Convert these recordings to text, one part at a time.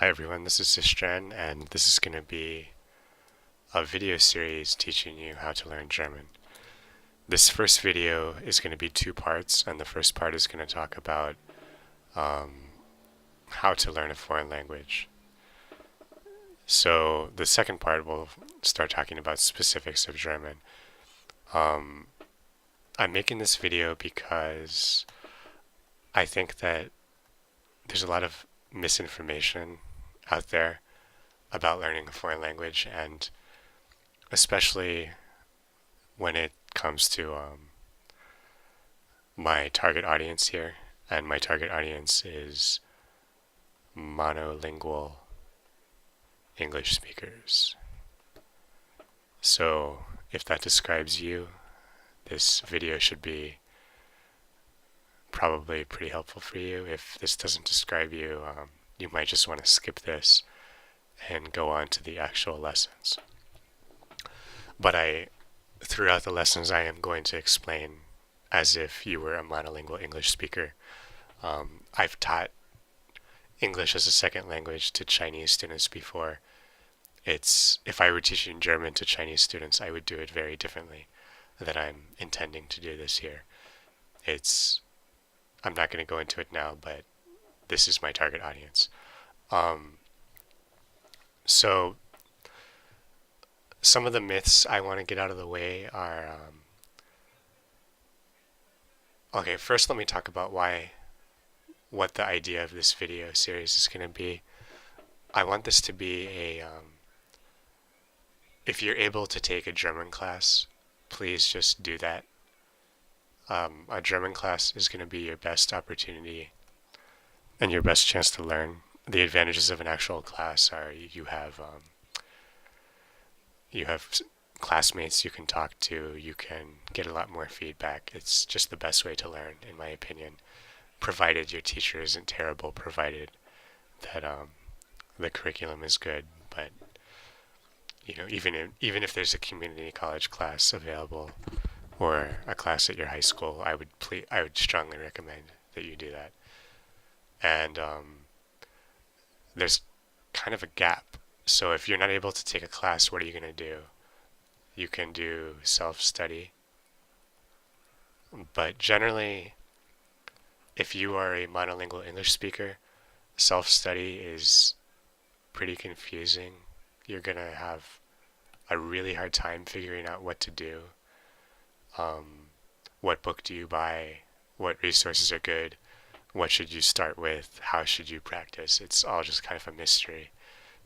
Hi everyone, this is Sistren, and this is going to be a video series teaching you how to learn German. This first video is going to be two parts, and the first part is going to talk about how to learn a foreign language. So the second part will start talking about specifics of German. I'm making this video because I think that there's a lot of misinformation out there about learning a foreign language, and especially when it comes to my target audience here. And my target audience is monolingual English speakers. So if that describes you, this video should be probably pretty helpful for you. If this doesn't describe you, you might just want to skip this and go on to the actual lessons. But throughout the lessons, I am going to explain as if you were a monolingual English speaker. I've taught English as a second language to Chinese students before. If I were teaching German to Chinese students, I would do it very differently than I'm intending to do this here. I'm not going to go into it now, but this is my target audience. So some of the myths I want to get out of the way are, okay, first let me talk about what the idea of this video series is going to be. I want this to be if you're able to take a German class, please just do that. A German class is going to be your best opportunity and your best chance to learn. The advantages of an actual class are you have classmates you can talk to, you can get a lot more feedback. It's just the best way to learn, in my opinion, provided your teacher isn't terrible, provided that the curriculum is good. But even if there's a community college class available or a class at your high school, I would strongly recommend that you do that. And there's kind of a gap. So if you're not able to take a class, what are you going to do? You can do self-study. But generally, if you are a monolingual English speaker, self-study is pretty confusing. You're going to have a really hard time figuring out what to do. What book do you buy? What resources are good? What should you start with? How should you practice? It's all just kind of a mystery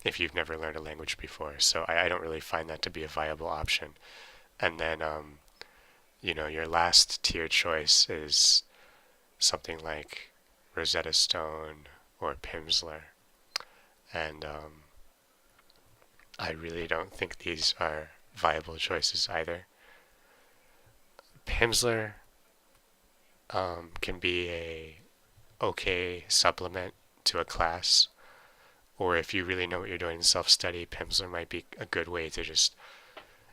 if you've never learned a language before. So I don't really find that to be a viable option. And then, your last tier choice is something like Rosetta Stone or Pimsleur. And I really don't think these are viable choices either. Pimsleur can be a okay supplement to a class, or if you really know what you're doing in self-study, Pimsleur might be a good way to just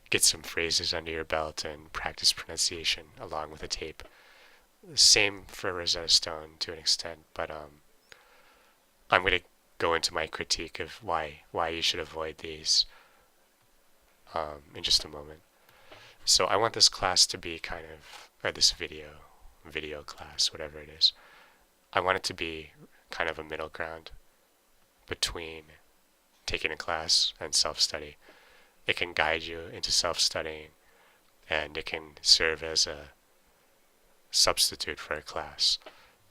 get some phrases under your belt and practice pronunciation along with a tape. Same for Rosetta Stone to an extent, but I'm going to go into my critique of why you should avoid these in just a moment. So I want this class to be or this video class, whatever it is, I want it to be kind of a middle ground between taking a class and self-study. It can guide you into self-studying, and it can serve as a substitute for a class.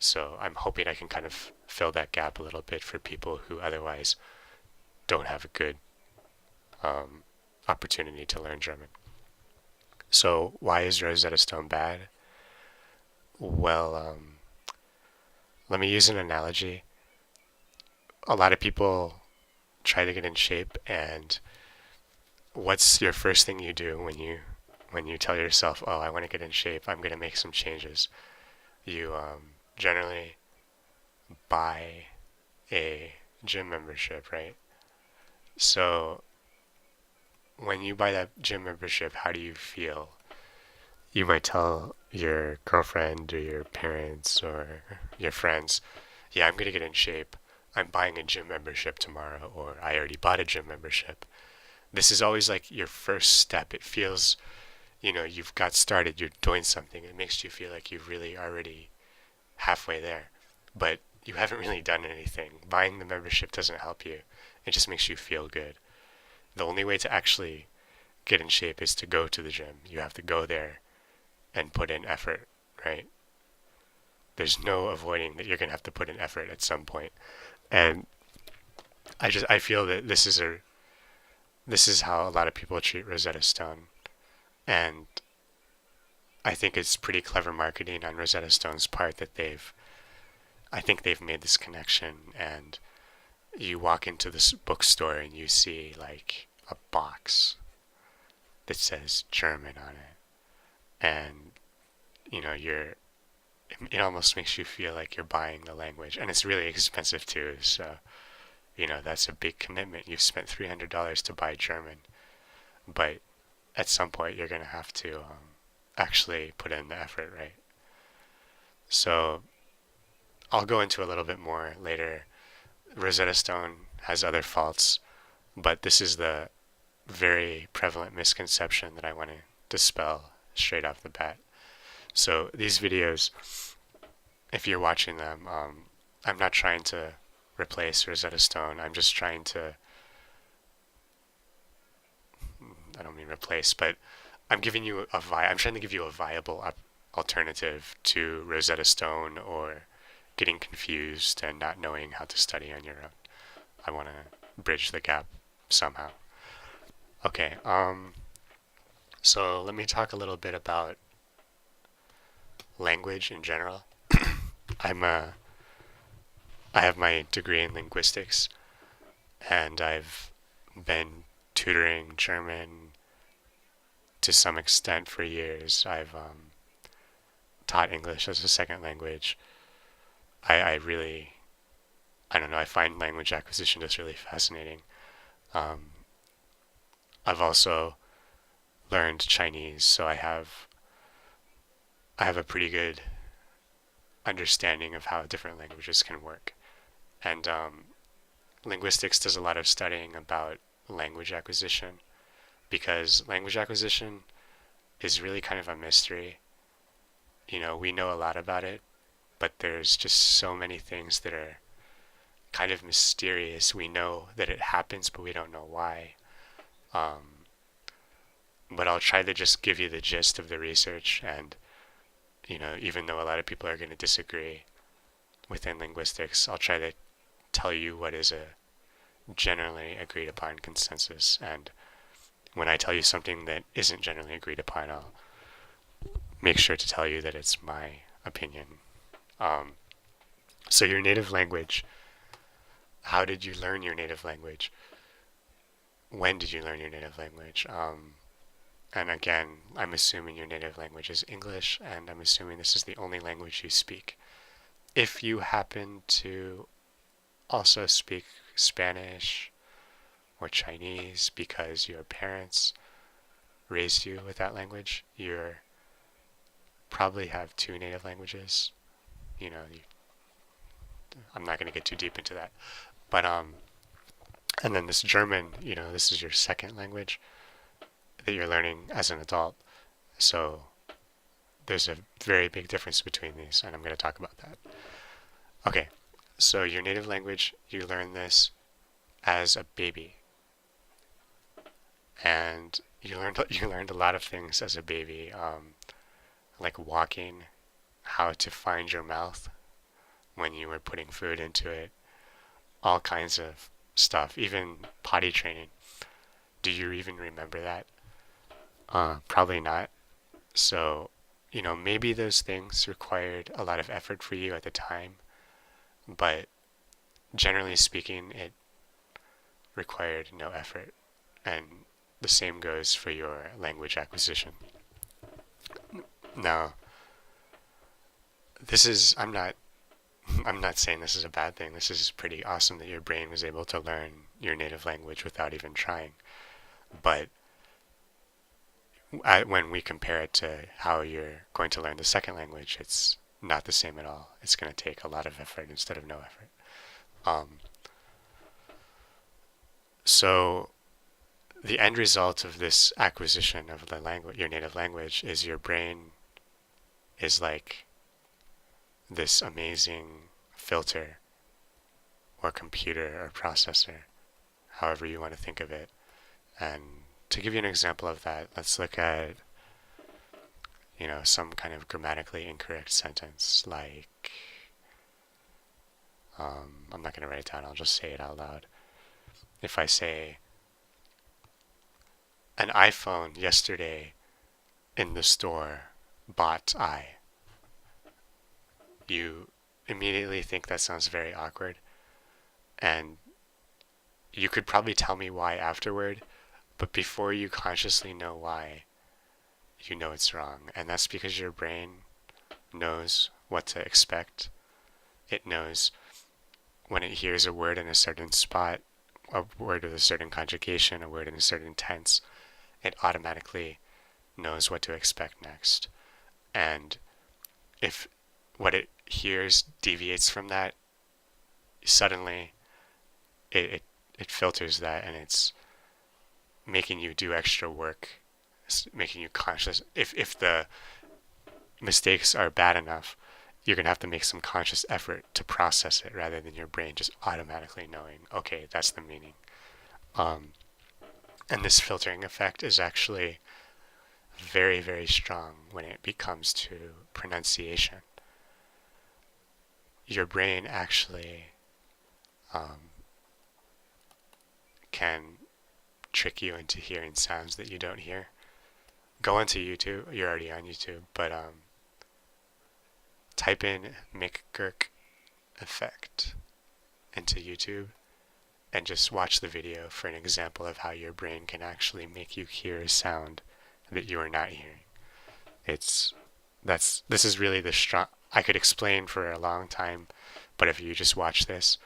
So I'm hoping I can kind of fill that gap a little bit for people who otherwise don't have a good opportunity to learn German. So why is Rosetta Stone bad? Well, let me use an analogy. A lot of people try to get in shape, and what's your first thing you do when you tell yourself, oh, I want to get in shape, I'm going to make some changes? You generally buy a gym membership, right? So when you buy that gym membership, how do you feel? You might tell your girlfriend or your parents or your friends, yeah, I'm going to get in shape, I'm buying a gym membership tomorrow, or I already bought a gym membership. This is always like your first step. It feels, you've got started, you're doing something. It makes you feel like you've really already halfway there. But you haven't really done anything. Buying the membership doesn't help you. It just makes you feel good. The only way to actually get in shape is to go to the gym. You have to go there and put in effort, right? There's no avoiding that you're going to have to put in effort at some point. And I feel that this is how a lot of people treat Rosetta Stone. And I think it's pretty clever marketing on Rosetta Stone's part that I think they've made this connection. And you walk into this bookstore and you see like a box that says German on it. And, it almost makes you feel like you're buying the language. And it's really expensive too. So, that's a big commitment. You've spent $300 to buy German. But at some point, you're going to have to actually put in the effort, right? So I'll go into a little bit more later. Rosetta Stone has other faults, but this is the very prevalent misconception that I want to dispel straight off the bat. So these videos, if you're watching them, I'm not trying to replace Rosetta Stone. I'm just trying to, I don't mean replace, but I'm trying to give you a viable alternative to Rosetta Stone or getting confused and not knowing how to study on your own. I want to bridge the gap somehow. Okay, so let me talk a little bit about language in general. I have my degree in linguistics, and I've been tutoring German to some extent for years. I've taught English as a second language. I really, I don't know, I find language acquisition just really fascinating. Um, I've also learned Chinese, so I have a pretty good understanding of how different languages can work. And linguistics does a lot of studying about language acquisition because language acquisition is really kind of a mystery. We know a lot about it, but there's just so many things that are kind of mysterious. We know that it happens, but we don't know why. Um, but I'll try to just give you the gist of the research, and even though a lot of people are going to disagree within linguistics, I'll try to tell you what is a generally agreed upon consensus. And when I tell you something that isn't generally agreed upon, I'll make sure to tell you that it's my opinion. Um, so your native language, how did you learn your native language? When did you learn your native language? And again, I'm assuming your native language is English, and I'm assuming this is the only language you speak. If you happen to also speak Spanish or Chinese because your parents raised you with that language, you probably have two native languages. I'm not going to get too deep into that. But, and then this German, this is your second language that you're learning as an adult. So there's a very big difference between these, and I'm going to talk about that. Okay, so your native language, you learn this as a baby. And you learned a lot of things as a baby, like walking, how to find your mouth when you were putting food into it, all kinds of stuff, even potty training. Do you even remember that? Probably not. So, maybe those things required a lot of effort for you at the time, but generally speaking, it required no effort. And the same goes for your language acquisition. Now, I'm not saying this is a bad thing. This is pretty awesome that your brain was able to learn your native language without even trying. But when we compare it to how you're going to learn the second language, it's not the same at all. It's going to take a lot of effort instead of no effort. So the end result of this acquisition of the language, your native language, is your brain is like this amazing filter or computer or processor, however you want to think of it. And to give you an example of that, let's look at, some kind of grammatically incorrect sentence like, I'm not going to write it down, I'll just say it out loud. If I say, an iPhone yesterday in the store bought I, you immediately think that sounds very awkward, and you could probably tell me why afterward, but before you consciously know why, you know it's wrong. And that's because your brain knows what to expect. It knows when it hears a word in a certain spot, a word with a certain conjugation, a word in a certain tense, it automatically knows what to expect next. And if what it hears deviates from that, suddenly it filters that, and it's making you do extra work, making you conscious. If the mistakes are bad enough, you're going to have to make some conscious effort to process it rather than your brain just automatically knowing, okay, that's the meaning. Um, and this filtering effect is actually very, very strong when it comes to pronunciation. Your brain actually can trick you into hearing sounds that you don't hear. Go onto YouTube. You're already on YouTube, but type in McGurk effect into YouTube and just watch the video for an example of how your brain can actually make you hear a sound that you are not hearing. This is really the strong. I could explain for a long time, but if you just watch this,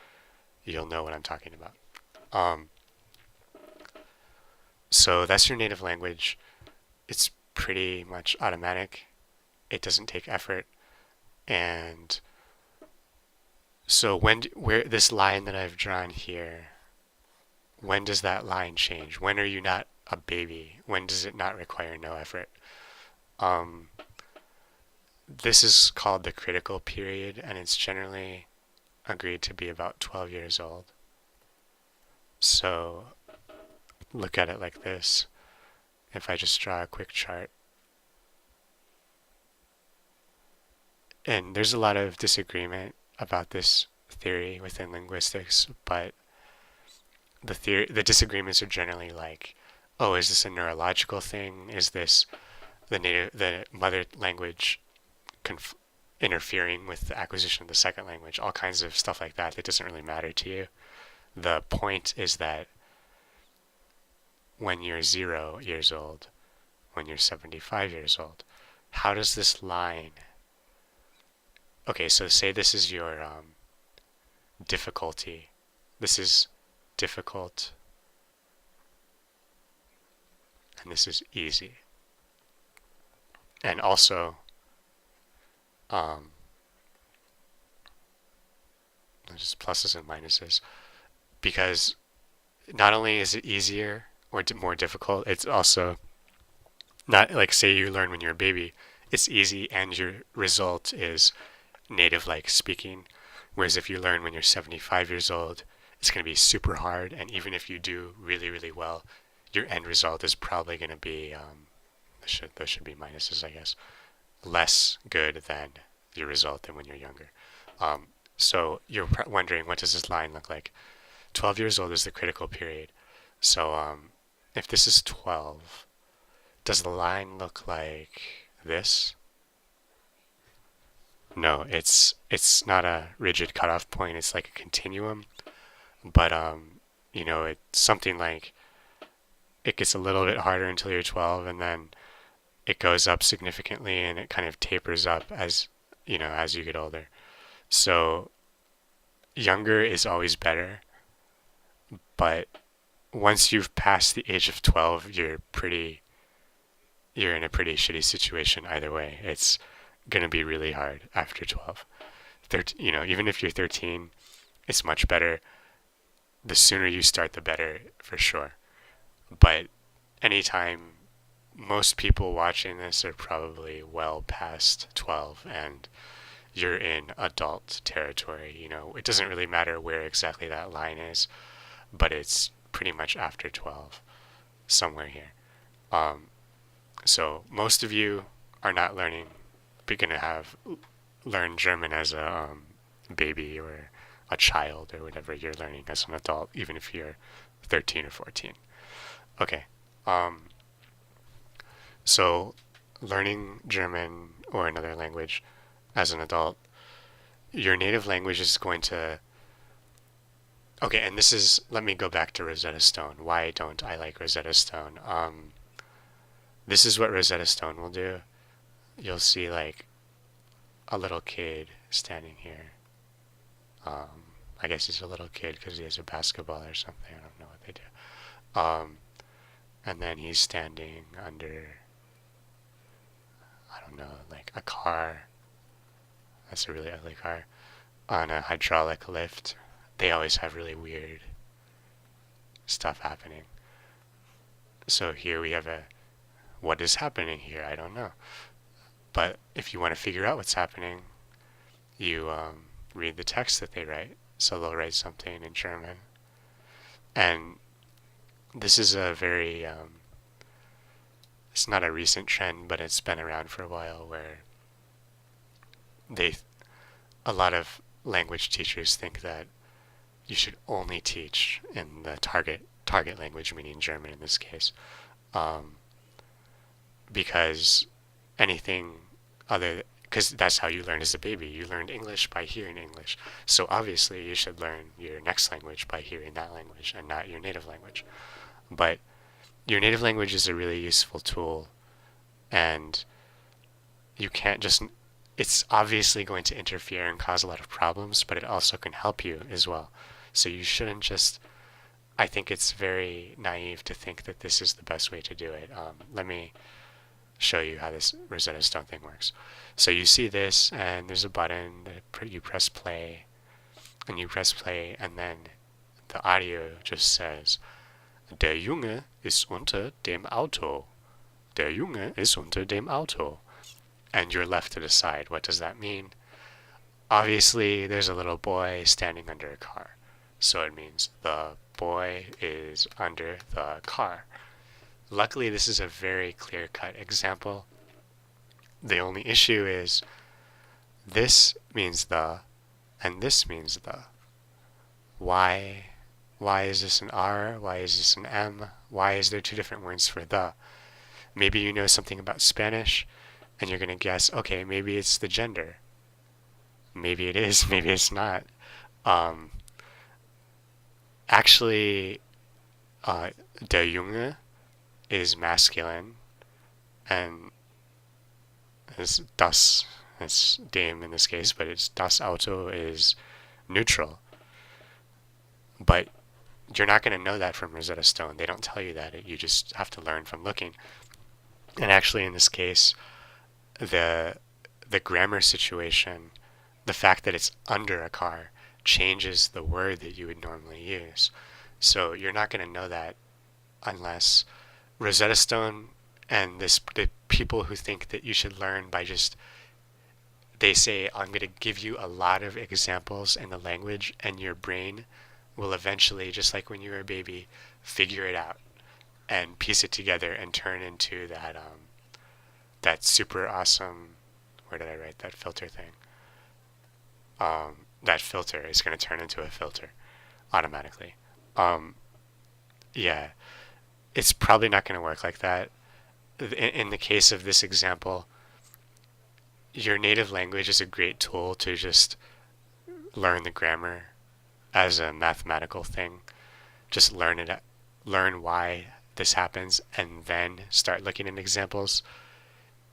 you'll know what I'm talking about. So that's your native language. It's pretty much automatic. It doesn't take effort. And so where this line that I've drawn here, when does that line change? When are you not a baby? When does it not require no effort? This is called the critical period, and it's generally agreed to be about 12 years old. So look at it like this. If I just draw a quick chart. And there's a lot of disagreement about this theory within linguistics, but the disagreements are generally like, oh, is this a neurological thing? Is this the mother language interfering with the acquisition of the second language? All kinds of stuff like that doesn't really matter to you. The point is that when you're 0 years old, when you're 75 years old, how does this line... Okay, so say this is your difficulty. This is difficult, and this is easy. And also, just pluses and minuses, because not only is it easier or more difficult, it's also not like, say you learn when you're a baby, it's easy and your result is native like speaking. Whereas if you learn when you're 75 years old, it's going to be super hard, and even if you do really, really well, your end result is probably going to be, those should be minuses, I guess, less good than your result than when you're younger. So you're wondering, what does this line look like? 12 years old is the critical period. So if this is 12, does the line look like this? No, it's not a rigid cutoff point. It's like a continuum, but it's something like it gets a little bit harder until you're 12, and then it goes up significantly, and it kind of tapers up as you get older. So younger is always better, but once you've passed the age of 12, you're in a pretty shitty situation either way. It's gonna be really hard after 12. Even if you're 13, it's much better. the sooner you start, the better for sure. But anytime, most people watching this are probably well past 12 and you're in adult territory. You know, it doesn't really matter where exactly that line is, but it's pretty much after 12, somewhere here. Um, so most of you are not learning, you're gonna have learned German as a baby or a child or whatever you're learning as an adult, even if you're 13 or 14. Okay. Um, so learning German or another language as an adult, your native language is going to. Okay, and this is. Let me go back to Rosetta Stone. Why don't I like Rosetta Stone? This is what Rosetta Stone will do. You'll see like a little kid standing here. I guess he's a little kid because he has a basketball or something. I don't know what they do. And then he's standing under, I don't know, like a car. That's a really ugly car. On a hydraulic lift. They always have really weird stuff happening. So here we have what is happening here? I don't know. But if you want to figure out what's happening, you read the text that they write. So they'll write something in German. And this is a very, it's not a recent trend, but it's been around for a while where a lot of language teachers think that you should only teach in the target language, meaning German in this case, because anything other, because that's how you learn as a baby. You learned English by hearing English. So obviously you should learn your next language by hearing that language and not your native language. But your native language is a really useful tool, and you can't just, it's obviously going to interfere and cause a lot of problems, but it also can help you as well. So you shouldn't just, I think it's very naive to think that this is the best way to do it. Let me show you how this Rosetta Stone thing works. So you see this, and there's a button that you press play, and you press play, and then the audio just says, Der Junge ist unter dem Auto. Der Junge ist unter dem Auto. And you're left to decide, what does that mean? Obviously, there's a little boy standing under a car. So it means the boy is under the car. Luckily, this is a very clear-cut example. The only issue is this means the, and this means the. Why? Why is this an R? Why is this an M? Why is there two different words for the? Maybe you know something about Spanish, and you're going to guess, okay, maybe it's the gender. Maybe it is, maybe it's not. Actually, der Junge is masculine, and is das, it's dem in this case, but it's das Auto is neutral. But you're not going to know that from Rosetta Stone. They don't tell you that. You just have to learn from looking. And actually, in this case, the grammar situation, the fact that it's under a car, changes the word that you would normally use. So you're not going to know that unless Rosetta Stone and the people who think that you should learn by just, they say, I'm going to give you a lot of examples in the language, and your brain will eventually, just like when you were a baby, figure it out and piece it together and turn into that super awesome, where did I write that filter thing? That filter is going to turn into a filter automatically. Yeah, it's probably not going to work like that. In the case of this example, your native language is a great tool to just learn the grammar as a mathematical thing. Just learn it, learn why this happens, and then start looking at examples.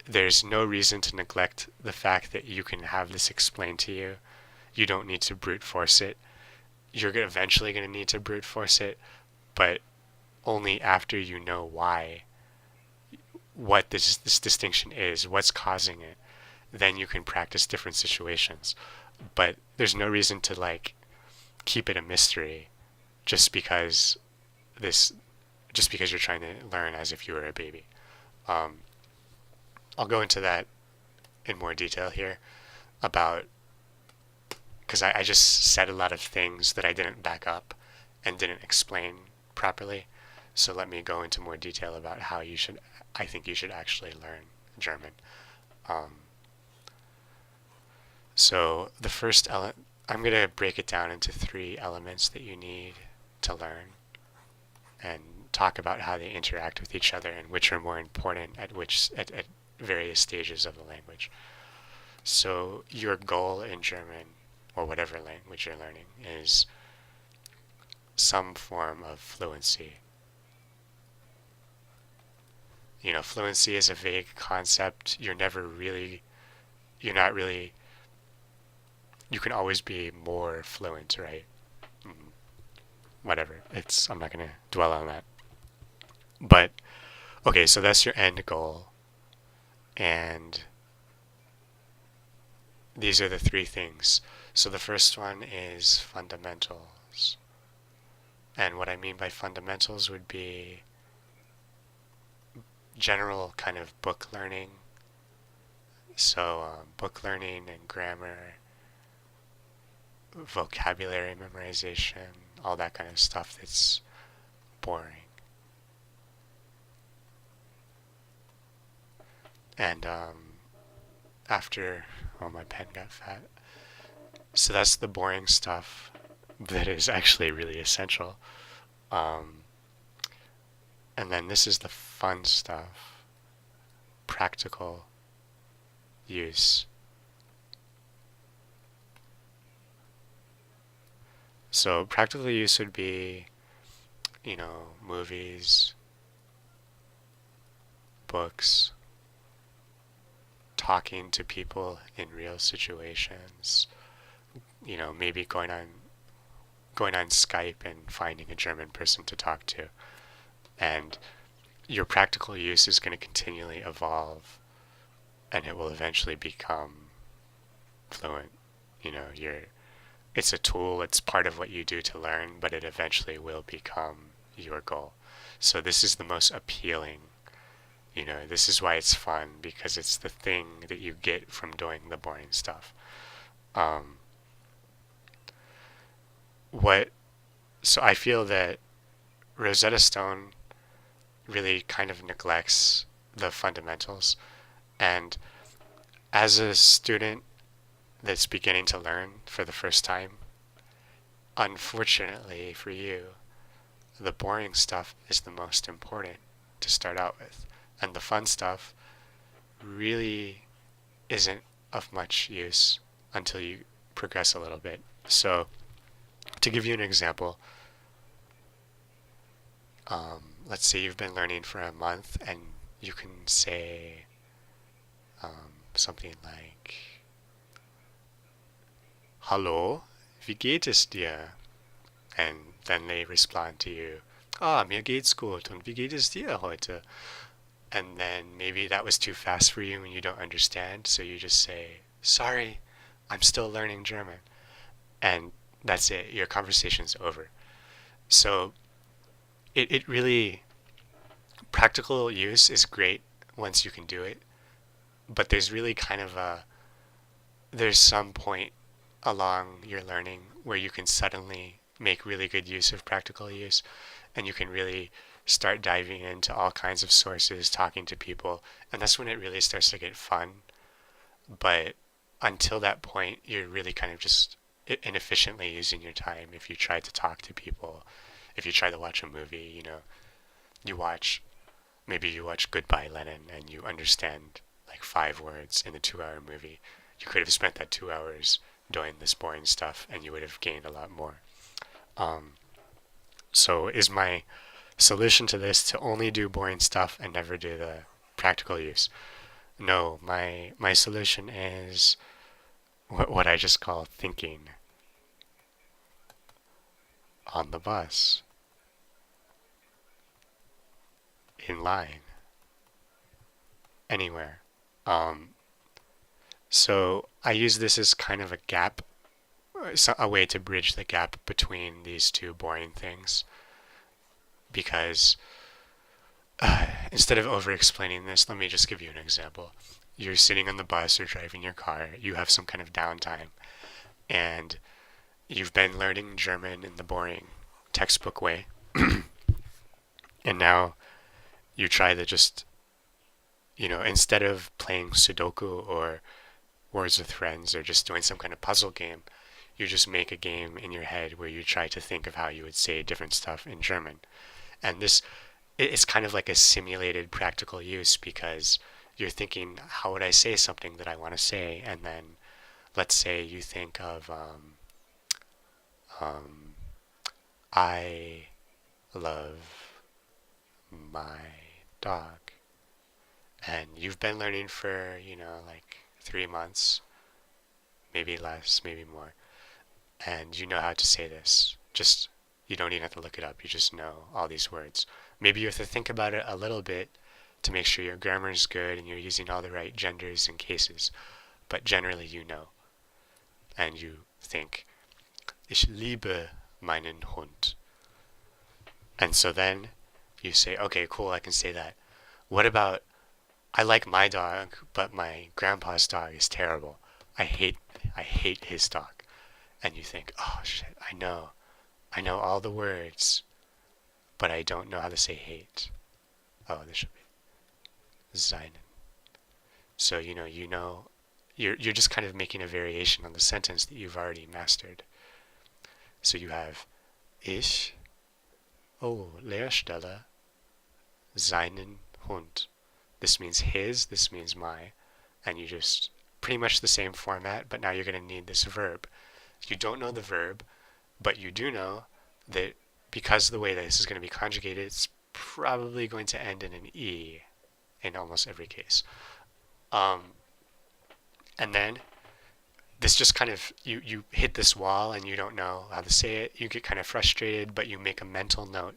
There's no reason to neglect the fact that you can have this explained to you. You don't need to brute force it. You're eventually going to need to brute force it, but only after you know why, what this distinction is, what's causing it. Then you can practice different situations. But there's no reason to keep it a mystery just because this just because you're trying to learn as if you were a baby. Um, I'll go into that in more detail here about because I just said a lot of things that I didn't back up and didn't explain properly. So let me go into more detail about how I think you should actually learn German. Um, so the first element, I'm going to break it down into three elements that you need to learn and talk about how they interact with each other and which are more important at various stages of the language. So your goal in German, or whatever language you're learning, is some form of fluency. Fluency is a vague concept. You're not really, you can always be more fluent, right? Whatever. I'm not going to dwell on that. But, okay, so that's your end goal. And these are the three things. So the first one is fundamentals. And what I mean by fundamentals would be general kind of book learning. So book learning and grammar, vocabulary memorization, all that kind of stuff that's boring. And my pen got fat. So that's the boring stuff that is actually really essential. And then this is the fun stuff, practical use. So practical use would be, movies, books, talking to people in real situations, maybe going on Skype and finding a German person to talk to. And your practical use is going to continually evolve and it will eventually become fluent. It's a tool, it's part of what you do to learn, but it eventually will become your goal. So this is the most appealing. This is why it's fun, because it's the thing that you get from doing the boring stuff. So I feel that Rosetta Stone really kind of neglects the fundamentals. And as a student that's beginning to learn for the first time, unfortunately for you, the boring stuff is the most important to start out with. And the fun stuff really isn't of much use until you progress a little bit. So, to give you an example, let's say you've been learning for a month and you can say something like, Hallo, wie geht es dir? And then they respond to you, mir geht's gut und wie geht es dir heute? And then maybe that was too fast for you and you don't understand, so you just say, sorry, I'm still learning German. And that's it, your conversation's over. So it really, practical use is great once you can do it, but there's really there's some point along your learning where you can suddenly make really good use of practical use, and you can really start diving into all kinds of sources, talking to people, and that's when it really starts to get fun. But until that point, you're really kind of just inefficiently using your time. If you try to talk to people, if you try to watch a movie, maybe you watch Goodbye Lenin and you understand like 5 words in a 2-hour movie. You could have spent that 2 hours doing this boring stuff and you would have gained a lot more. So is my solution to this to only do boring stuff and never do the practical use? No, my solution is what I just call thinking on the bus, in line, anywhere. So I use this as kind of a gap a way to bridge the gap between these two boring things. Because instead of over explaining this, let me just give you an example. You're sitting on the bus or driving your car, you have some kind of downtime, and you've been learning German in the boring textbook way, and now you try to just, instead of playing Sudoku or Words with Friends or just doing some kind of puzzle game, you just make a game in your head where you try to think of how you would say different stuff in German. And this it's kind of like a simulated practical use because you're thinking, how would I say something that I want to say? And then let's say you think of, um, I love my dog. And you've been learning for, like 3 months, maybe less, maybe more. And you know how to say this. Just, you don't even have to look it up. You just know all these words. Maybe you have to think about it a little bit to make sure your grammar is good and you're using all the right genders and cases. But generally, you know. And you think, ich liebe meinen Hund. And so then you say, okay, cool, I can say that. What about, I like my dog, but my grandpa's dog is terrible. I hate his dog. And you think, oh shit, I know all the words, but I don't know how to say hate. Oh, this should be seinen. So you're just kind of making a variation on the sentence that you've already mastered. So you have ich, oh, Leerstelle, seinen Hund. This means his, this means my, and you just pretty much the same format, but now you're going to need this verb. You don't know the verb, but you do know that because of the way that this is going to be conjugated, it's probably going to end in an E in almost every case. Um, and then this just kind of, you hit this wall and you don't know how to say it. You get kind of frustrated, but you make a mental note.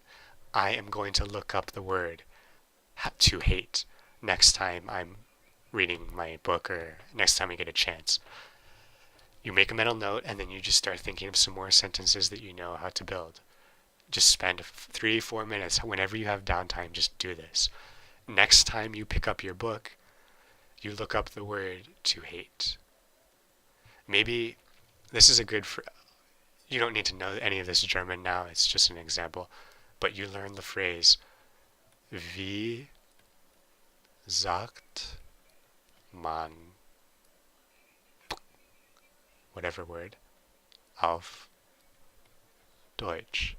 I am going to look up the word to hate next time I'm reading my book or next time I get a chance. You make a mental note and then you just start thinking of some more sentences that you know how to build. Just spend 3-4 minutes whenever you have downtime, just do this. Next time you pick up your book, you look up the word to hate. Maybe this is a good you don't need to know any of this German now, it's just an example, but you learn the phrase wie sagt man whatever word auf Deutsch.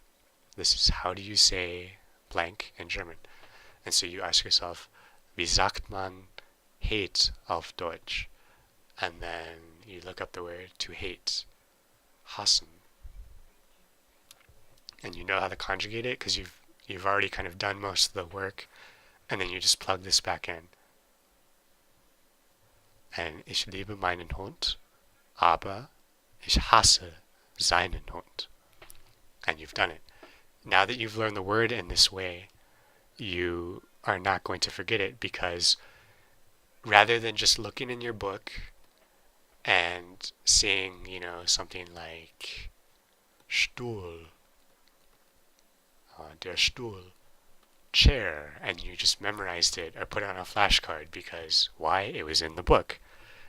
This is how do you say blank in German. And so you ask yourself, wie sagt man hate auf Deutsch? And then you look up the word to hate, hassen. And you know how to conjugate it because you've already kind of done most of the work, and then you just plug this back in. And ich liebe meinen Hund, aber ich hasse seinen Hund. And you've done it. Now that you've learned the word in this way, you are not going to forget it because rather than just looking in your book and seeing, something like Stuhl, der Stuhl, chair, and you just memorized it or put it on a flashcard because why? It was in the book.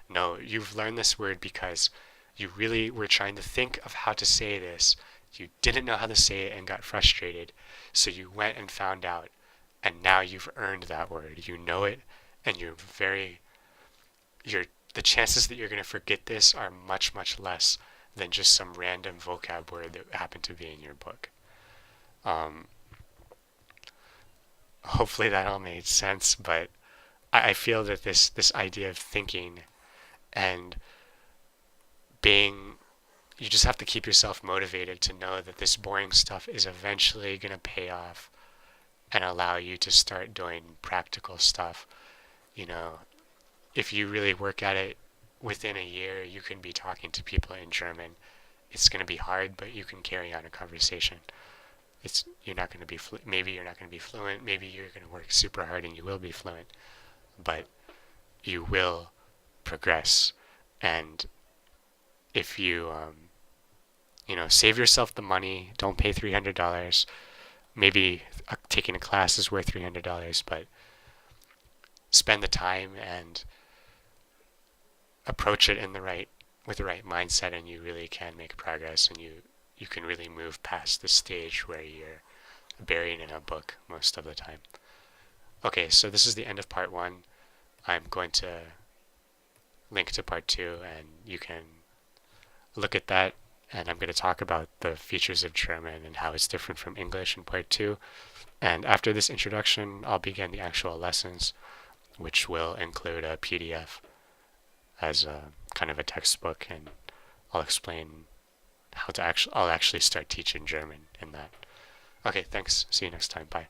No, you've learned this word because you really were trying to think of how to say this. You didn't know how to say it and got frustrated, so you went and found out, and now you've earned that word. You know it, and the chances that you're going to forget this are much, much less than just some random vocab word that happened to be in your book. Hopefully that all made sense, but I feel that this idea of thinking and being, you just have to keep yourself motivated to know that this boring stuff is eventually going to pay off and allow you to start doing practical stuff. If you really work at it, within a year you can be talking to people in German. It's going to be hard, but you can carry on a conversation. You're not going to be maybe you're not going to be fluent, maybe you're going to work super hard and you will be fluent, but you will progress. And if you Save yourself the money. Don't pay $300. Maybe taking a class is worth $300, but spend the time and approach it with the right mindset, and you really can make progress, and you can really move past the stage where you're buried in a book most of the time. Okay, so this is the end of part one. I'm going to link to part two, and you can look at that. And I'm going to talk about the features of German and how it's different from English in part two. And after this introduction, I'll begin the actual lessons, which will include a PDF as a kind of a textbook, and I'll explain I'll actually start teaching German in that. Okay, thanks. See you next time. Bye.